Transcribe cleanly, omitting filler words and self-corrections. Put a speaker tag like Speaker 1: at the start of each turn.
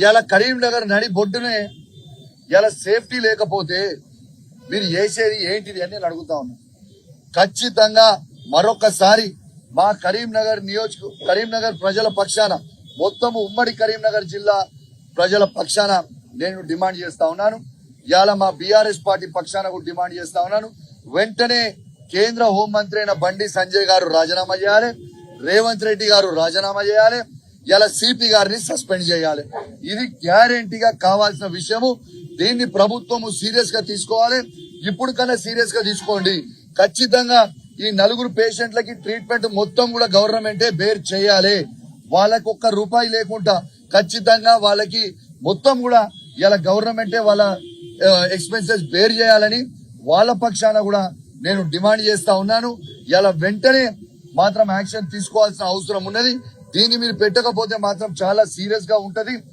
Speaker 1: ఇలా కరీంనగర్ నడి బొడ్డునే ఇలా సేఫ్టీ లేకపోతే మీరు చేసేది ఏంటిది అని నేను అడుగుతా ఉన్నా. ఖచ్చితంగా మరొకసారి మా కరీంనగర్ ప్రజల పక్షాన, మొత్తం ఉమ్మడి కరీంనగర్ జిల్లా ప్రజల పక్షాన నేను డిమాండ్ చేస్తా ఉన్నాను. ఇవాళ మా బీఆర్ఎస్ పార్టీ పక్షాన కూడా డిమాండ్ చేస్తా ఉన్నాను. వెంటనే కేంద్ర హోంమంత్రి అయిన బండి సంజయ్ గారు రాజీనామా చేయాలి, రేవంత్ రెడ్డి గారు రాజీనామా చేయాలి, ఇలా సిపి గారిని సస్పెండ్ చేయాలి. ఇది గ్యారెంటీగా కావాల్సిన విషయము. దీన్ని ప్రభుత్వము సీరియస్ గా తీసుకోవాలి. ఇప్పుడు కన్నా సీరియస్ గా తీసుకోండి. ఖచ్చితంగా ఈ 4 పేషెంట్లకి ట్రీట్మెంట్ మొత్తం కూడా గవర్నమెంటే బేర్ చేయాలి. వాళ్ళకి ₹1 లేకుండా ఖచ్చితంగా వాళ్ళకి మొత్తం కూడా ఇలా గవర్నమెంటే వాళ్ళ ఎక్స్పెన్సెస్ బేర్ చేయాలని వాళ్ళ పక్షాన కూడా నేను డిమాండ్ చేస్తా ఉన్నాను. ఇలా వెంటనే మాత్రం యాక్షన్ తీసుకోవాల్సిన అవసరం ఉన్నది. దీన్ని మీరు పెట్టకపోతే మాత్రం చాలా సీరియస్ గా ఉంటది.